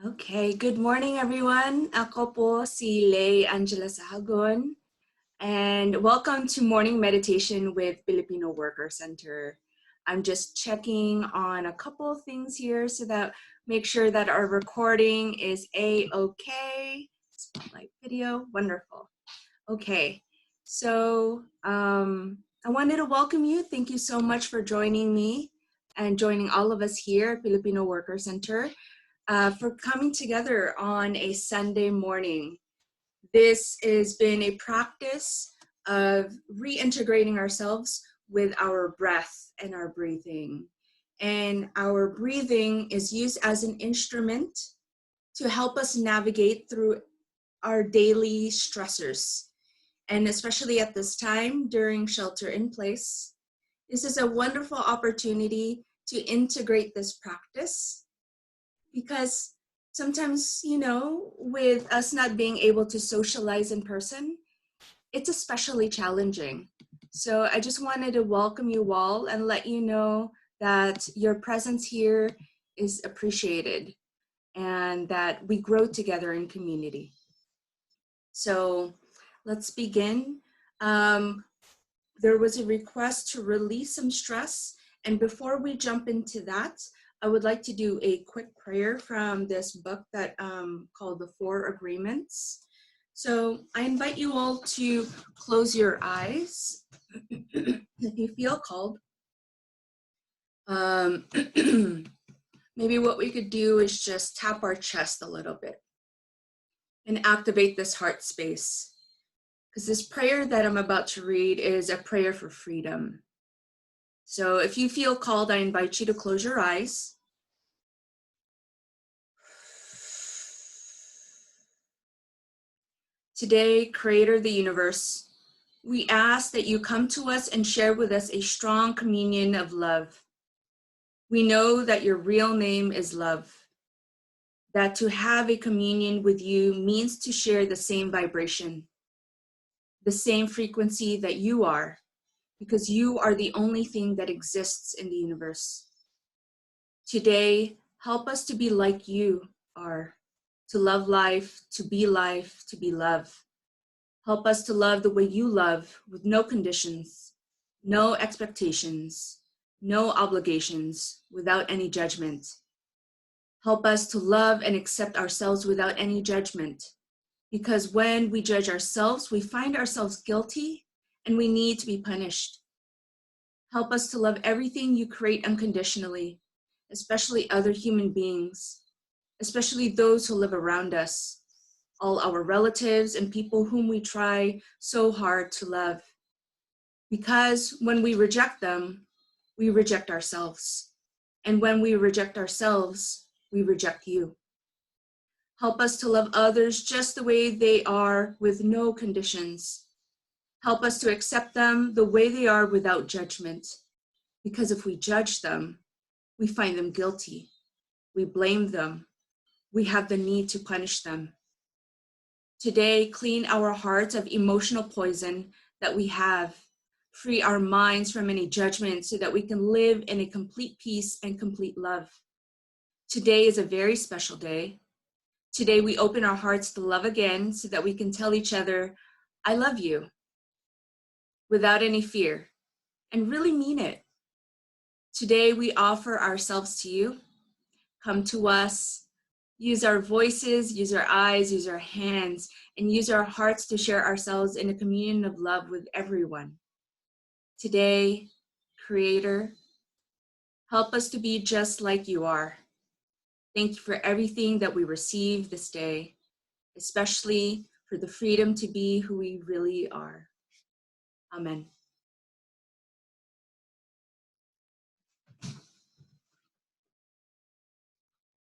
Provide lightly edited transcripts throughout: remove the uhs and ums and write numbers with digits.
Okay, good morning everyone. Ako po si Lay Angela Sahagon and welcome to morning meditation with Filipino Worker Center. I'm just checking on a couple of things here so that make sure that our recording is a-okay. Spotlight video, wonderful. Okay, so I wanted to welcome you. Thank you so much for joining me and joining all of us here at Filipino Worker Center. For coming together on a Sunday morning. This has been a practice of reintegrating ourselves with our breath and our breathing. And our breathing is used as an instrument to help us navigate through our daily stressors. And especially at this time during shelter in place, this is a wonderful opportunity to integrate this practice because sometimes, with us not being able to socialize in person, it's especially challenging. So I just wanted to welcome you all and let you know that your presence here is appreciated and that we grow together in community. So let's begin. There was a request to release some stress. And before we jump into that, I would like to do a quick prayer from this book that called The Four Agreements. So I invite you all to close your eyes if you feel called. Maybe what we could do is just tap our chest a little bit and activate this heart space. Because this prayer that I'm about to read is a prayer for freedom. So if you feel called, I invite you to close your eyes. Today, Creator of the universe, we ask that you come to us and share with us a strong communion of love. We know that your real name is love, that to have a communion with you means to share the same vibration, the same frequency that you are, because you are the only thing that exists in the universe. Today, help us to be like you are, to love life, to be love. Help us to love the way you love, with no conditions, no expectations, no obligations, without any judgment. Help us to love and accept ourselves without any judgment, because when we judge ourselves, we find ourselves guilty and we need to be punished. Help us to love everything you create unconditionally, especially other human beings, especially those who live around us, all our relatives and people whom we try so hard to love. Because when we reject them, we reject ourselves. And when we reject ourselves, we reject you. Help us to love others just the way they are with no conditions. Help us to accept them the way they are without judgment. Because if we judge them, we find them guilty. We blame them. We have the need to punish them. Today, clean our hearts of emotional poison that we have. Free our minds from any judgment so that we can live in a complete peace and complete love. Today is a very special day. Today, we open our hearts to love again so that we can tell each other, I love you, without any fear, and really mean it. Today, we offer ourselves to you. Come to us. Use our voices, use our eyes, use our hands, and use our hearts to share ourselves in a communion of love with everyone. Today, Creator, help us to be just like you are. Thank you for everything that we receive this day, especially for the freedom to be who we really are. Amen.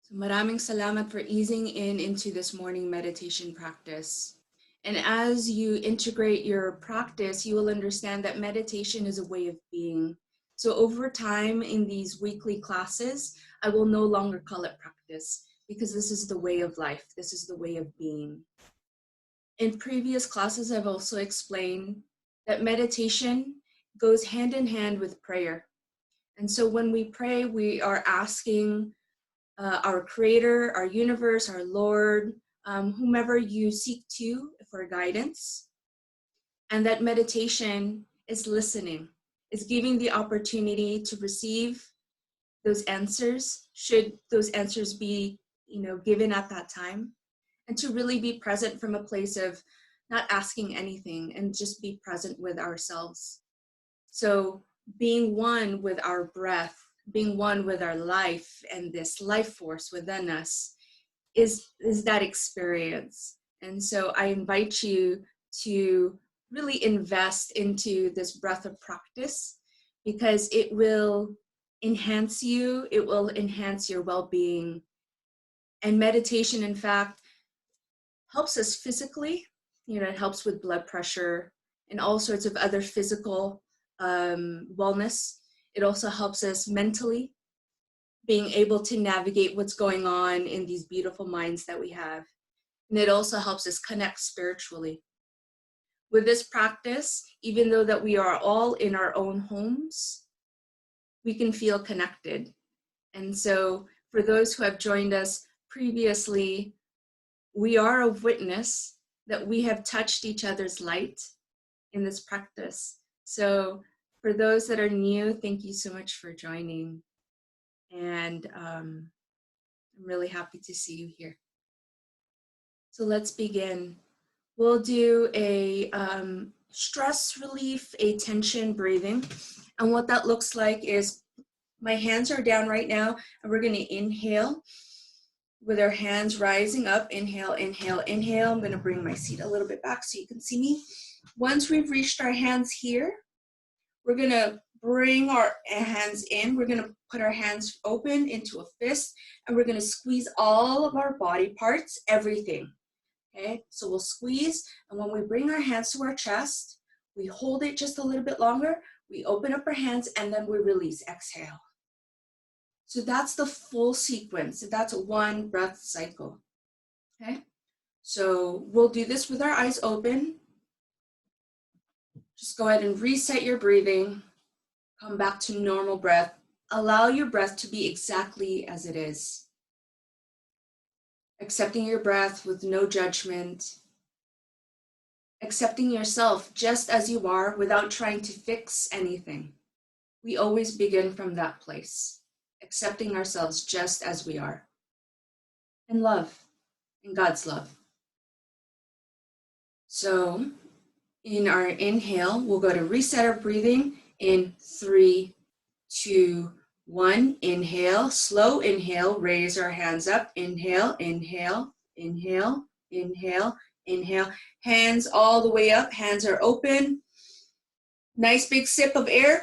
So maraming salamat for easing into this morning meditation practice. And as you integrate your practice, you will understand that meditation is a way of being. So over time in these weekly classes, I will no longer call it practice because this is the way of life. This is the way of being. In previous classes, I've also explained that meditation goes hand in hand with prayer. And so when we pray, we are asking our creator, our universe, our Lord, whomever you seek to for guidance. And that meditation is listening, is giving the opportunity to receive those answers, should those answers be, given at that time, and to really be present from a place of not asking anything and just be present with ourselves. So being one with our breath, being one with our life and this life force within us is that experience. And so I invite you to really invest into this breath of practice, because it will enhance you, it will enhance your well-being. And meditation, in fact, helps us physically. It helps with blood pressure and all sorts of other physical wellness. It also helps us mentally, being able to navigate what's going on in these beautiful minds that we have. And it also helps us connect spiritually. With this practice, even though that we are all in our own homes, we can feel connected. And so for those who have joined us previously, we are a witness that we have touched each other's light in this practice. So for those that are new, thank you so much for joining. And I'm really happy to see you here. So let's begin. We'll do a stress relief, a tension breathing. And what that looks like is my hands are down right now, and we're gonna inhale with our hands rising up. Inhale, inhale, inhale. I'm gonna bring my seat a little bit back so you can see me. Once we've reached our hands here, we're gonna bring our hands in. We're gonna put our hands open into a fist, and we're gonna squeeze all of our body parts, everything. Okay, so we'll squeeze, and when we bring our hands to our chest, we hold it just a little bit longer, we open up our hands, and then we release, exhale. So that's the full sequence. That's one breath cycle. Okay, so we'll do this with our eyes open. Just go ahead and reset your breathing. Come back to normal breath. Allow your breath to be exactly as it is. Accepting your breath with no judgment. Accepting yourself just as you are without trying to fix anything. We always begin from that place. Accepting ourselves just as we are. And love, in God's love. So in our inhale, we'll go to reset our breathing in 3, 2, 1. Inhale, slow inhale, raise our hands up. Inhale, inhale, inhale, inhale, inhale. Hands all the way up, hands are open. Nice big sip of air.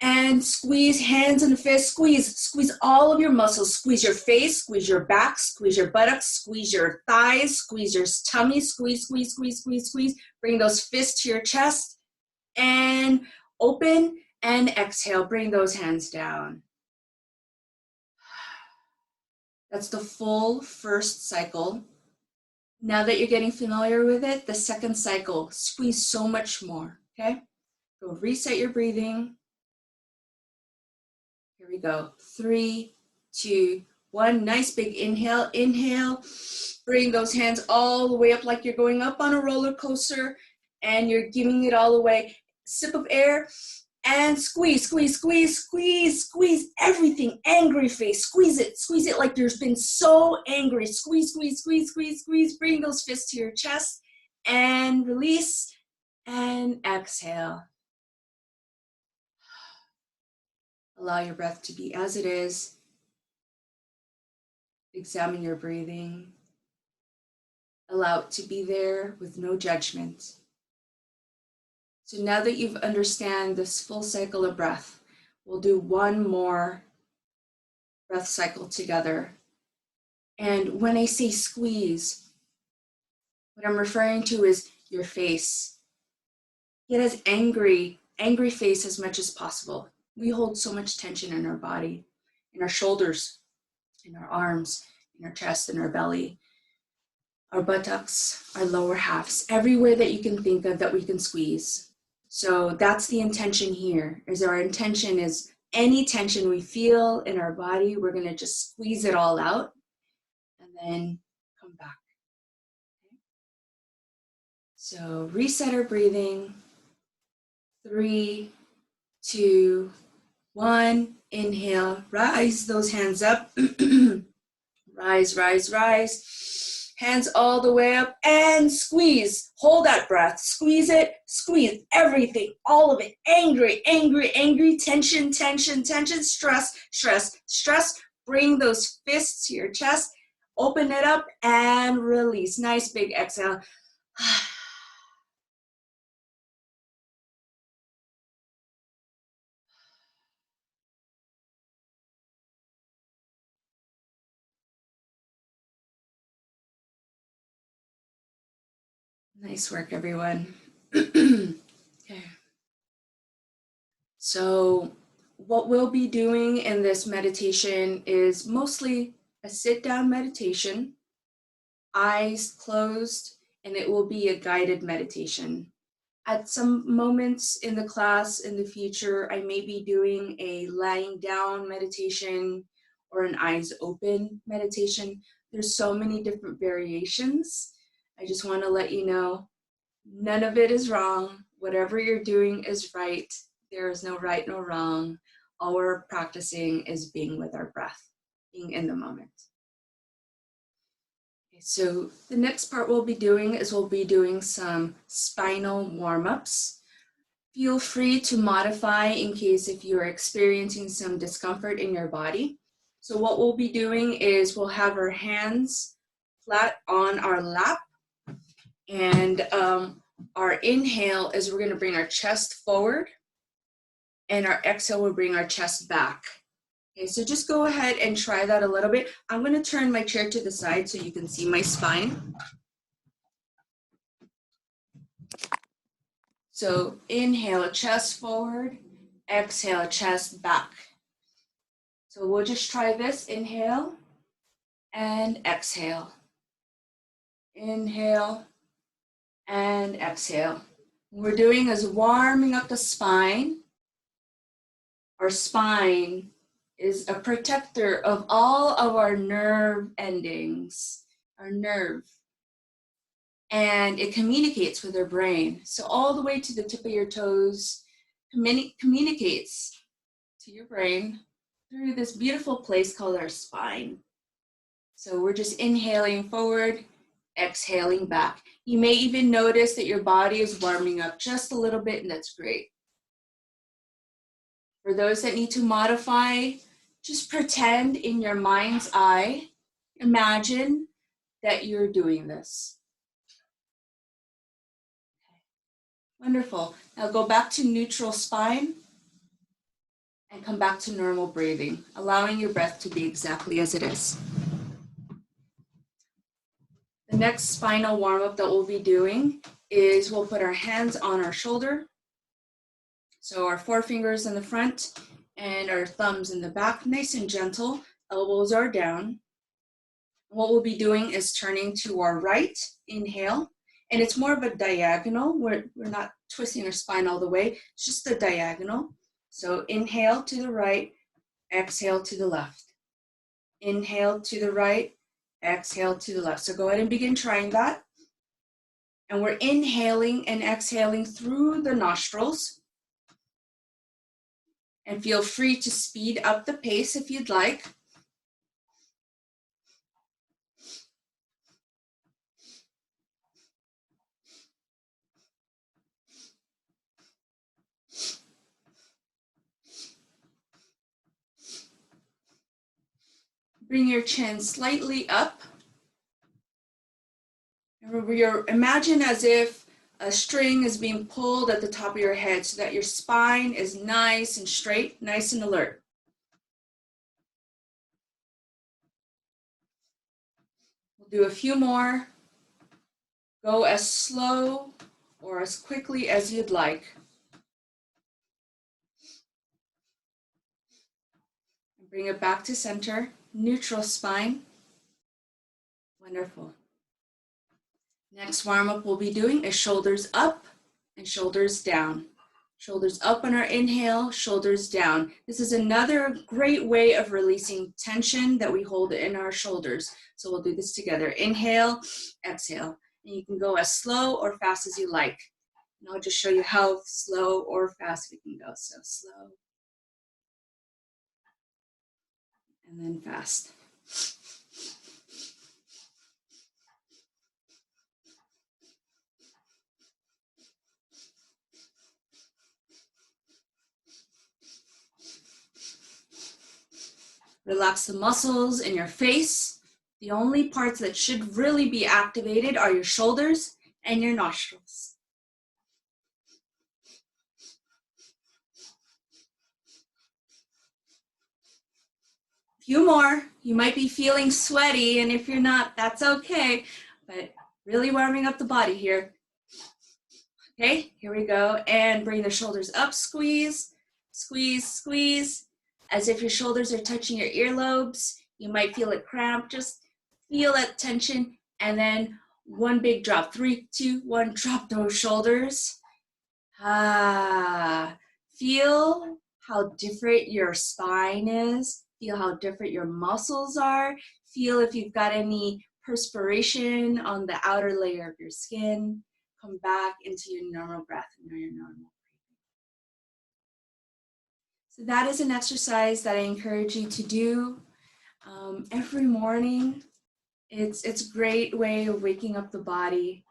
And squeeze, hands in the fist, squeeze all of your muscles. Squeeze your face, squeeze your back, squeeze your buttocks, squeeze your thighs, squeeze your tummy, squeeze. Bring those fists to your chest and open and exhale. Bring those hands down. That's the full first cycle. Now that you're getting familiar with it, the second cycle, squeeze so much more, okay? So reset your breathing. Here we go. 3, 2, 1. Nice big inhale. Inhale. Bring those hands all the way up like you're going up on a roller coaster and you're giving it all away. Sip of air and squeeze everything. Angry face. Squeeze it like you've been so angry. Squeeze. Bring those fists to your chest and release and exhale. Allow your breath to be as it is. Examine your breathing. Allow it to be there with no judgment. So now that you've understand this full cycle of breath, we'll do one more breath cycle together. And when I say squeeze, what I'm referring to is your face. Get as angry face as much as possible. We hold so much tension in our body, in our shoulders, in our arms, in our chest, in our belly, our buttocks, our lower halves, everywhere that you can think of that we can squeeze. So that's the intention here, is our intention is any tension we feel in our body, we're going to just squeeze it all out and then come back. Okay. So reset our breathing. 3, 2, 1. Inhale, rise those hands up. Rise, rise, rise. Hands all the way up and squeeze. Hold that breath. Squeeze it. Squeeze everything, all of it. Angry, angry, angry. Tension, tension, tension. Stress, stress, stress. Bring those fists to your chest. Open it up and release. Nice big exhale. Nice work, everyone. Okay. So what we'll be doing in this meditation is mostly a sit-down meditation, eyes closed, and it will be a guided meditation. At some moments in the class in the future, I may be doing a lying down meditation or an eyes open meditation. There's so many different variations. I just want to let you know, none of it is wrong. Whatever you're doing is right. There is no right, no wrong. All we're practicing is being with our breath, being in the moment. Okay, so the next part we'll be doing is we'll be doing some spinal warm-ups. Feel free to modify in case if you're experiencing some discomfort in your body. So what we'll be doing is we'll have our hands flat on our lap, and our inhale is we're going to bring our chest forward, and our exhale will bring our chest back. Okay, so just go ahead and try that a little bit. I'm going to turn my chair to the side so you can see my spine. So inhale, chest forward, exhale, chest back. So we'll just try this. Inhale and exhale. Inhale and exhale. What we're doing is warming up the spine. Our spine is a protector of all of our nerve endings, our nerve. And it communicates with our brain. So all the way to the tip of your toes, communicates to your brain through this beautiful place called our spine. So we're just inhaling forward, exhaling back. You may even notice that your body is warming up just a little bit, and that's great. For those that need to modify, just pretend in your mind's eye, imagine that you're doing this. Okay. Wonderful. Now go back to neutral spine and come back to normal breathing, allowing your breath to be exactly as it is. The next spinal warm-up that we'll be doing is we'll put our hands on our shoulder. So our forefingers in the front and our thumbs in the back, nice and gentle. Elbows are down. What we'll be doing is turning to our right, inhale, and it's more of a diagonal. We're not twisting our spine all the way, it's just a diagonal. So inhale to the right, exhale to the left. Inhale to the right, exhale to the left. So go ahead and begin trying that. And we're inhaling and exhaling through the nostrils. And feel free to speed up the pace if you'd like. Bring your chin slightly up. Imagine as if a string is being pulled at the top of your head so that your spine is nice and straight, nice and alert. We'll do a few more. Go as slow or as quickly as you'd like. And bring it back to center, neutral spine. Wonderful. Next warm-up we'll be doing is shoulders up and shoulders down. Shoulders up on our inhale, shoulders down. This is another great way of releasing tension that we hold in our shoulders. So we'll do this together. Inhale, exhale. And you can go as slow or fast as you like. And I'll just show you how slow or fast we can go. So slow and then fast. Relax the muscles in your face. The only parts that should really be activated are your shoulders and your nostrils. A few more. You might be feeling sweaty, and if you're not, that's okay. But really warming up the body here. Okay, here we go. And bring the shoulders up, squeeze, squeeze, squeeze. As if your shoulders are touching your earlobes. You might feel it cramp. Just feel that tension. And then one big drop. 3, 2, 1, drop those shoulders. Feel how different your spine is. Feel how different your muscles are. Feel if you've got any perspiration on the outer layer of your skin. Come back into your normal breath and your normal breathing. So that is an exercise that I encourage you to do every morning. It's a great way of waking up the body,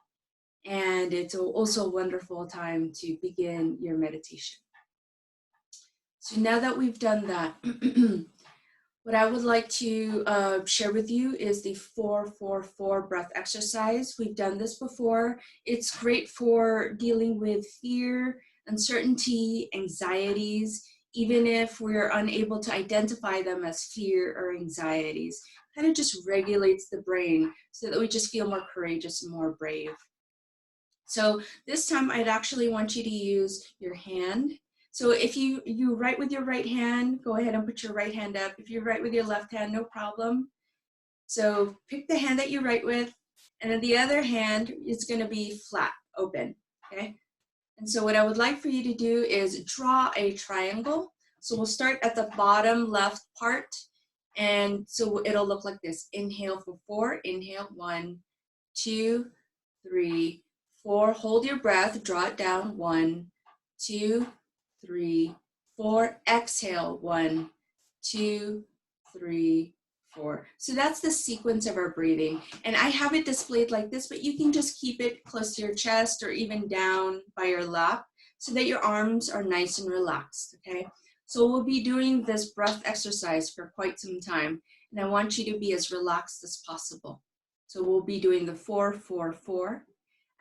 and it's also a wonderful time to begin your meditation. So now that we've done that, what I would like to share with you is the 4-4-4 breath exercise. We've done this before. It's great for dealing with fear, uncertainty, anxieties, even if we're unable to identify them as fear or anxieties. Kind of just regulates the brain so that we just feel more courageous and more brave. So this time I'd actually want you to use your hand. So if you write with your right hand, go ahead and put your right hand up. If you write with your left hand, no problem. So pick the hand that you write with, and then the other hand is going to be flat, open, okay? And so what I would like for you to do is draw a triangle. So we'll start at the bottom left part, and so it'll look like this. Inhale for 4, inhale, 1, 2, 3, 4. Hold your breath, draw it down, 1, 2, 3, 4. Exhale, 1, 2, 3, 4. So that's the sequence of our breathing. And I have it displayed like this, but you can just keep it close to your chest or even down by your lap so that your arms are nice and relaxed, okay? So we'll be doing this breath exercise for quite some time, and I want you to be as relaxed as possible. So we'll be doing the 4-4-4.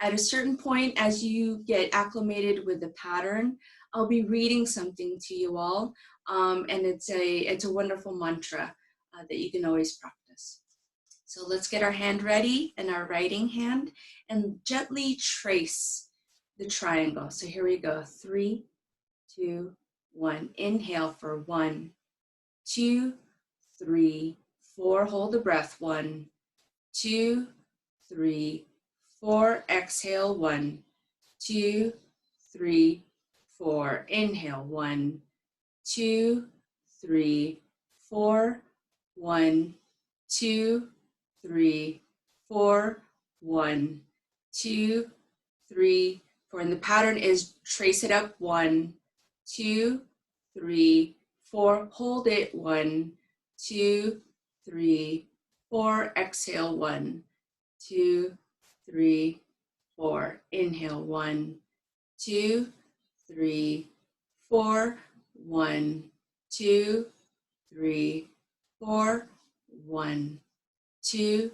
At a certain point, as you get acclimated with the pattern, I'll be reading something to you all, and it's a wonderful mantra that you can always practice. So let's get our hand ready and our writing hand and gently trace the triangle. So here we go. 3, 2, 1. Inhale for 1, 2, 3, 4. Hold the breath. 1, 2, 3, 4. Exhale. 1, 2, 3, 4. Inhale. 1, 2, 3, 4. 1, 2, 3, 4. 1, 2, 3, 4. And the pattern is trace it up. 1, 2, 3, 4. Hold it. 1, 2, 3, 4. Exhale. 1, 2, 3, 4. Inhale. 1, 2, 3, 4. 1, 2, 3, 4. 1, 2,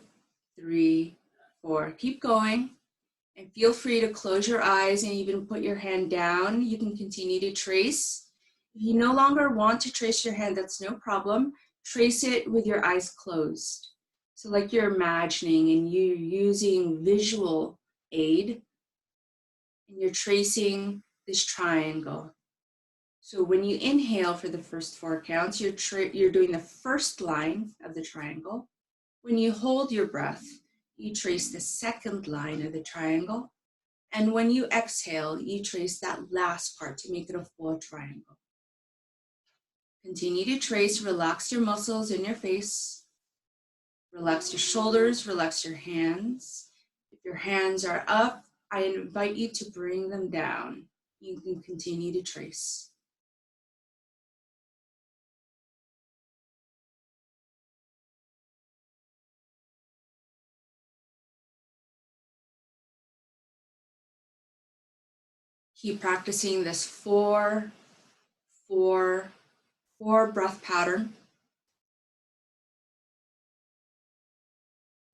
3, 4. Keep going. And feel free to close your eyes and even put your hand down. You can continue to trace. If you no longer want to trace your hand, that's no problem. Trace it with your eyes closed. So like you're imagining and you're using visual aid, and you're tracing this triangle. So when you inhale for the first 4 counts, you're doing the first line of the triangle. When you hold your breath, you trace the second line of the triangle. And when you exhale, you trace that last part to make it a full triangle. Continue to trace, relax your muscles in your face. Relax your shoulders, relax your hands. If your hands are up, I invite you to bring them down. You can continue to trace. Keep practicing this 4, 4, 4 breath pattern.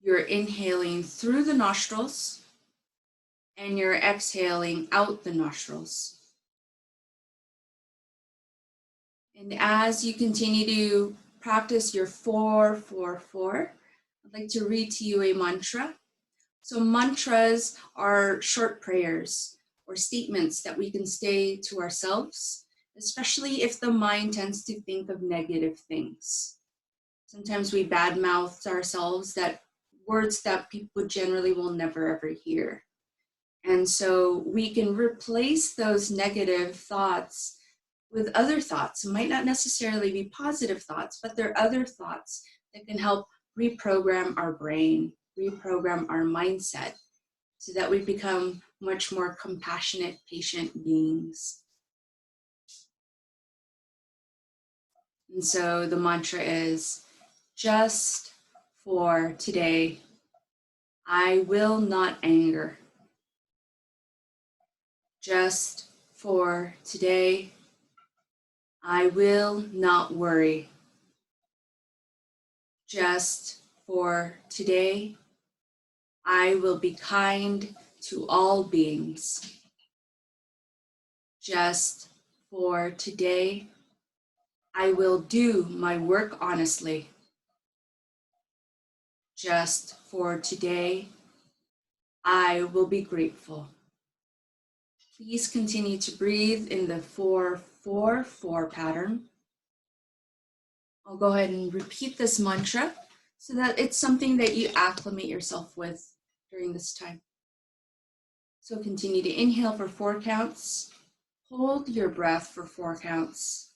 You're inhaling through the nostrils and you're exhaling out the nostrils. And as you continue to practice your 4, 4, 4, I'd like to read to you a mantra. So mantras are short prayers or statements that we can say to ourselves, especially if the mind tends to think of negative things. Sometimes we badmouth ourselves, that words that people generally will never ever hear. And so we can replace those negative thoughts with other thoughts. It might not necessarily be positive thoughts, but they're other thoughts that can help reprogram our brain, reprogram our mindset, so that we become much more compassionate, patient beings. And so the mantra is, just for today, I will not anger. Just for today, I will not worry. Just for today, I will be kind to all beings. Just for today, I will do my work honestly. Just for today, I will be grateful. Please continue to breathe in the 4, 4, 4 pattern. I'll go ahead and repeat this mantra so that it's something that you acclimate yourself with during this time. So continue to inhale for 4 counts, hold your breath for 4 counts,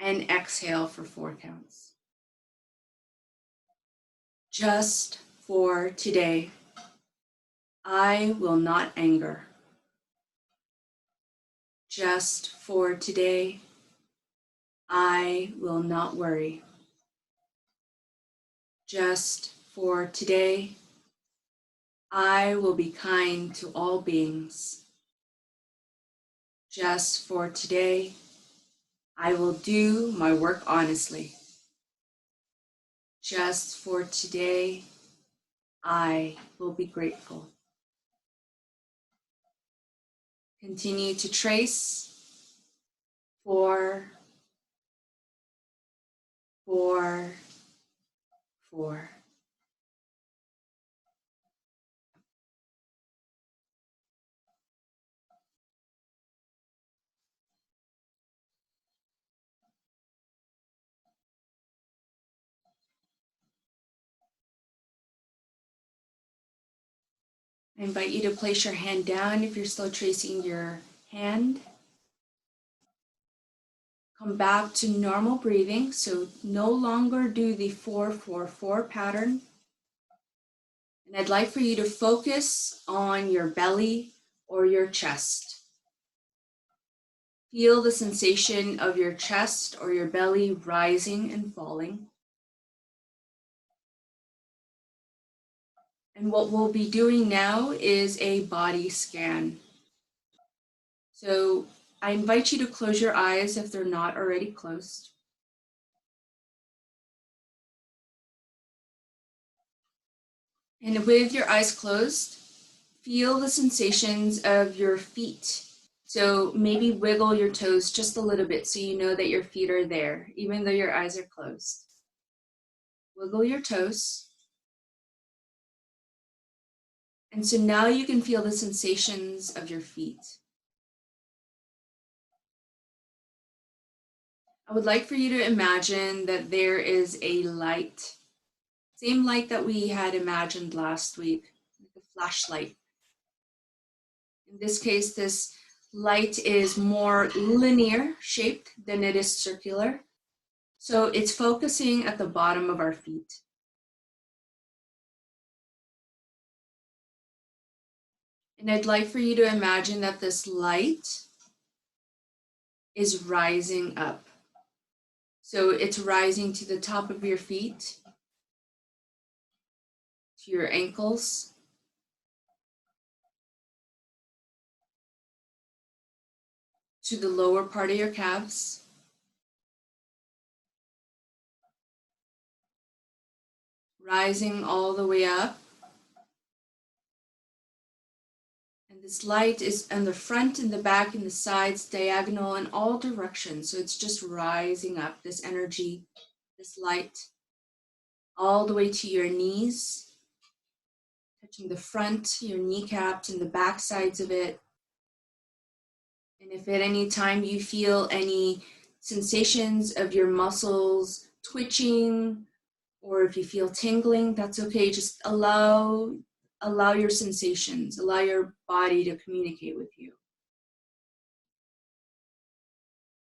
and exhale for 4 counts. Just for today, I will not anger. Just for today, I will not worry. Just for today, I will be kind to all beings. Just for today, I will do my work honestly. Just for today, I will be grateful. Continue to trace 4, 4, 4. I invite you to place your hand down if you're still tracing your hand. Come back to normal breathing, so no longer do the 4, 4, 4 pattern. And I'd like for you to focus on your belly or your chest. Feel the sensation of your chest or your belly rising and falling. And what we'll be doing now is a body scan. So I invite you to close your eyes if they're not already closed. And with your eyes closed, feel the sensations of your feet. So maybe wiggle your toes just a little bit so you know that your feet are there, even though your eyes are closed. Wiggle your toes. And so now you can feel the sensations of your feet. I would like for you to imagine that there is a light, same light that we had imagined last week, like a flashlight. In this case, this light is more linear shaped than it is circular. So it's focusing at the bottom of our feet. And I'd like for you to imagine that this light is rising up. So it's rising to the top of your feet, to your ankles, to the lower part of your calves, rising all the way up. And this light is on the front and the back and the sides, diagonal in all directions. So it's just rising up, this energy, this light, all the way to your knees, touching the front, your kneecaps and the back sides of it. And if at any time you feel any sensations of your muscles twitching, or if you feel tingling, that's okay. Just allow your sensations, allow your body to communicate with you.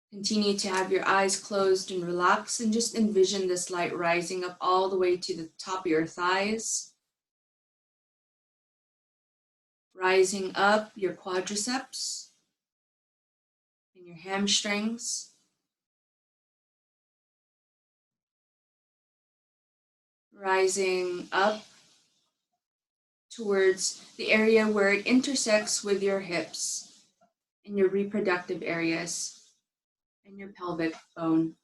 Continue to have your eyes closed and relax, and just envision this light rising up all the way to the top of your thighs, rising up your quadriceps and your hamstrings, rising up towards the area where it intersects with your hips and your reproductive areas and your pelvic bone.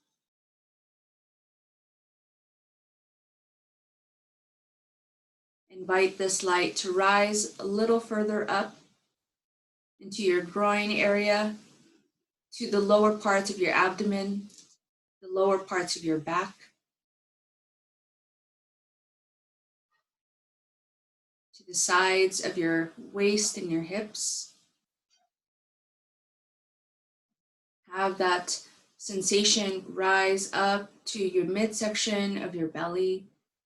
Invite this light to rise a little further up into your groin area, to the lower parts of your abdomen, the lower parts of your back, to the sides of your waist and your hips. Have that sensation rise up to your midsection of your belly,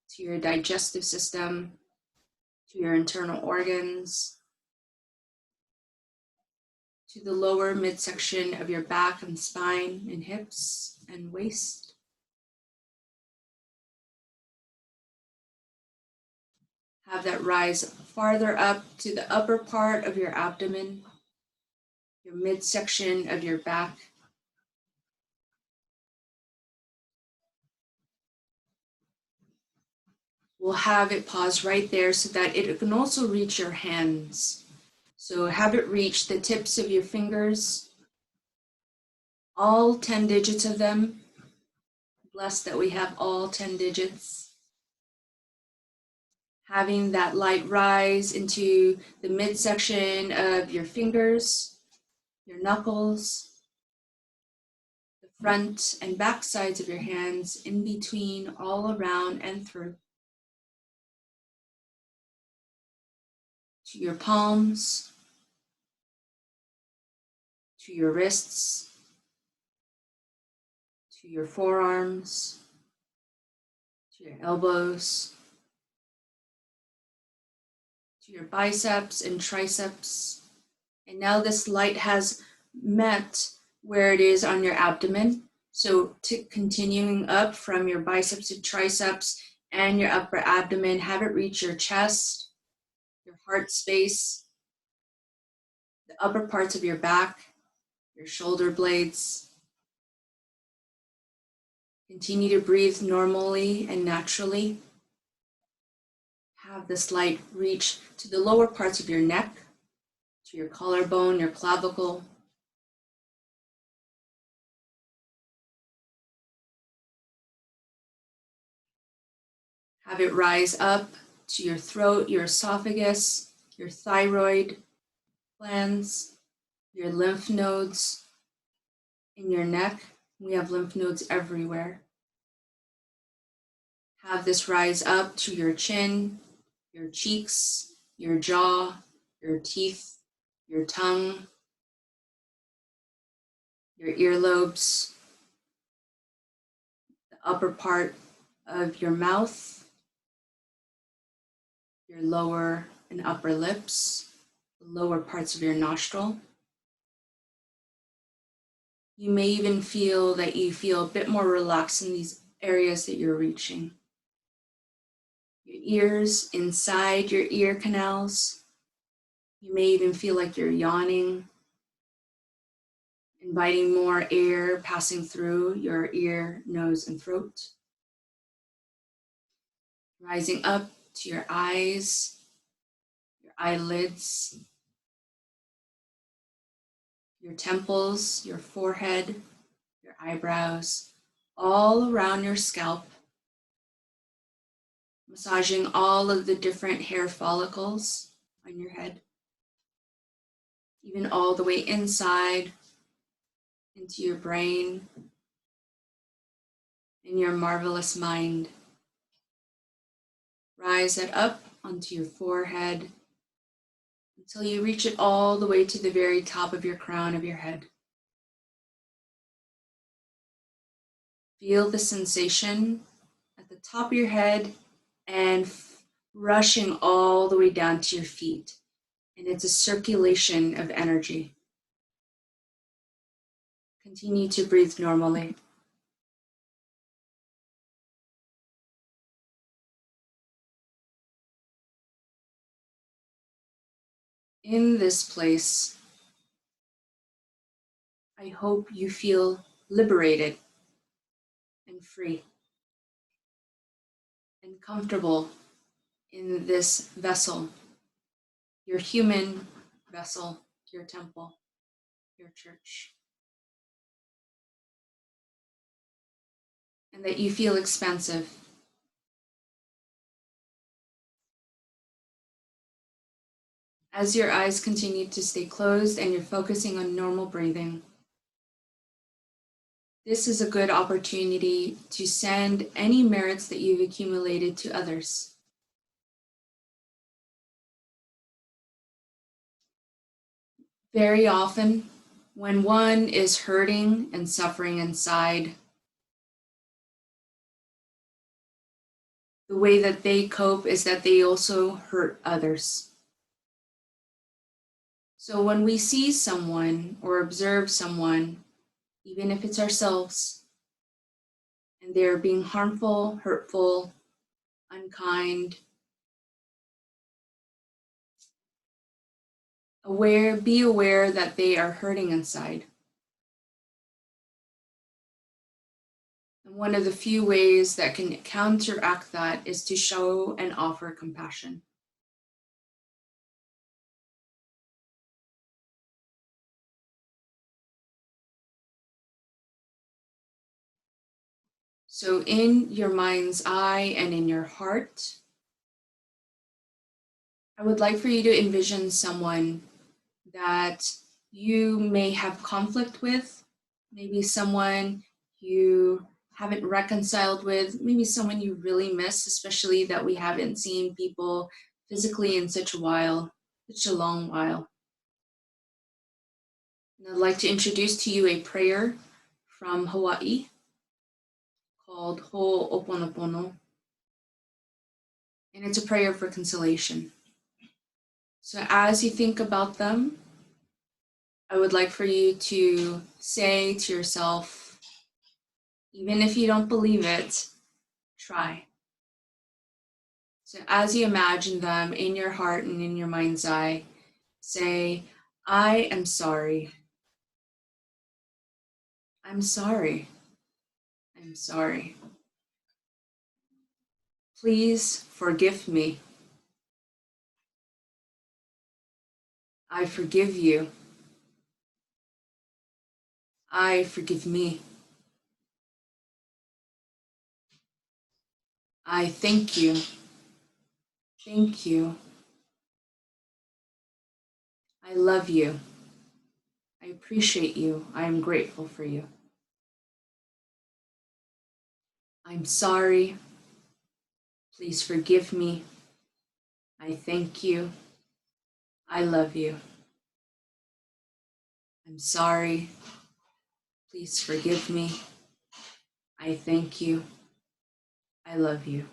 to your digestive system, to your internal organs, to the lower midsection of your back and spine and hips and waist. Have that rise farther up to the upper part of your abdomen, your midsection of your back. We'll have it pause right there so that it can also reach your hands. So have it reach the tips of your fingers, all 10 digits of them. Blessed that we have all 10 digits. Having that light rise into the midsection of your fingers, your knuckles, the front and back sides of your hands, in between, all around and through. To your palms, to your wrists, to your forearms, to your elbows, to your biceps and triceps. And now this light has met where it is on your abdomen. So continuing up from your biceps and triceps and your upper abdomen, have it reach your chest, your heart space, the upper parts of your back, your shoulder blades. Continue to breathe normally and naturally. Have this light reach to the lower parts of your neck, to your collarbone, your clavicle. Have it rise up to your throat, your esophagus, your thyroid glands, your lymph nodes in your neck. We have lymph nodes everywhere. Have this rise up to your chin, your cheeks, your jaw, your teeth, your tongue, your earlobes, the upper part of your mouth, your lower and upper lips, the lower parts of your nostril. You may even feel that you feel a bit more relaxed in these areas that you're reaching. Your ears, inside your ear canals. You may even feel like you're yawning, inviting more air passing through your ear, nose, and throat. Rising up to your eyes, your eyelids, your temples, your forehead, your eyebrows, all around your scalp, massaging all of the different hair follicles on your head, even all the way inside into your brain and your marvelous mind. Rise it up onto your forehead until you reach it all the way to the very top of your crown of your head. Feel the sensation at the top of your head and rushing all the way down to your feet. And it's a circulation of energy. Continue to breathe normally. In this place, I hope you feel liberated and free and comfortable in this vessel, your human vessel, your temple, your church. And that you feel expansive. As your eyes continue to stay closed and you're focusing on normal breathing, this is a good opportunity to send any merits that you've accumulated to others. Very often, when one is hurting and suffering inside, the way that they cope is that they also hurt others. So when we see someone or observe someone, even if it's ourselves, and they're being harmful, hurtful, unkind, be aware that they are hurting inside. And one of the few ways that can counteract that is to show and offer compassion. So in your mind's eye and in your heart, I would like for you to envision someone that you may have conflict with, maybe someone you haven't reconciled with, maybe someone you really miss, especially that we haven't seen people physically in such a long while. And I'd like to introduce to you a prayer from Hawaii called Ho'oponopono. And it's a prayer of reconciliation. So as you think about them, I would like for you to say to yourself, even if you don't believe it, try. So as you imagine them in your heart and in your mind's eye, say, I am sorry. I'm sorry. I'm sorry. Please forgive me. I forgive you. I forgive me. I thank you. Thank you. I love you. I appreciate you. I am grateful for you. I'm sorry. Please forgive me. I thank you. I love you. I'm sorry. Please forgive me. I thank you. I love you.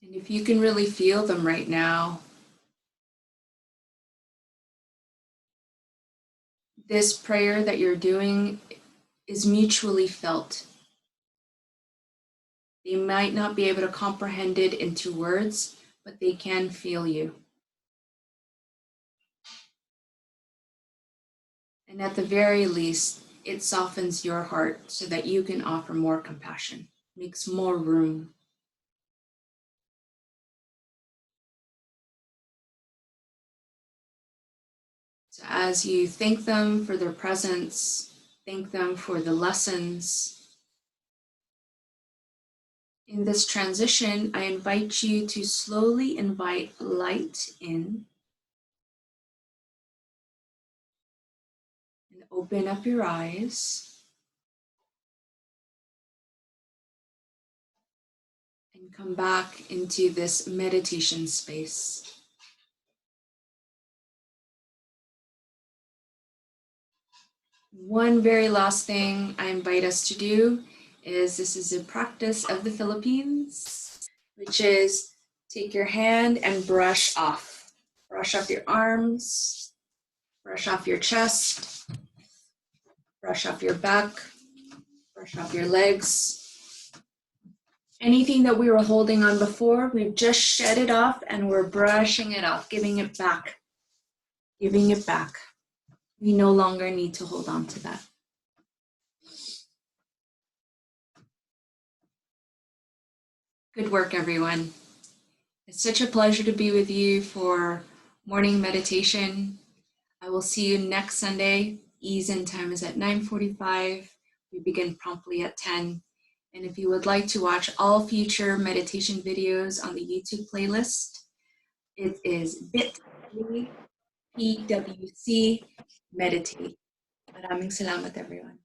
And if you can really feel them right now, this prayer that you're doing is mutually felt. They might not be able to comprehend it into words, but they can feel you. And at the very least, it softens your heart so that you can offer more compassion, makes more room. So as you thank them for their presence, thank them for the lessons, in this transition, I invite you to slowly invite light in and open up your eyes and come back into this meditation space. One very last thing I invite us to do is, this is a practice of the Philippines, which is take your hand and brush off. Brush off your arms, brush off your chest, brush off your back, brush off your legs. Anything that we were holding on before, we've just shed it off and we're brushing it off, giving it back, giving it back. We no longer need to hold on to that. Good work, everyone. It's such a pleasure to be with you for morning meditation. I will see you next Sunday. Ease-in time is at 9:45. We begin promptly at 10. And if you would like to watch all future meditation videos on the YouTube playlist, it is bit.ly PWC Meditate. Maraming salamat, everyone.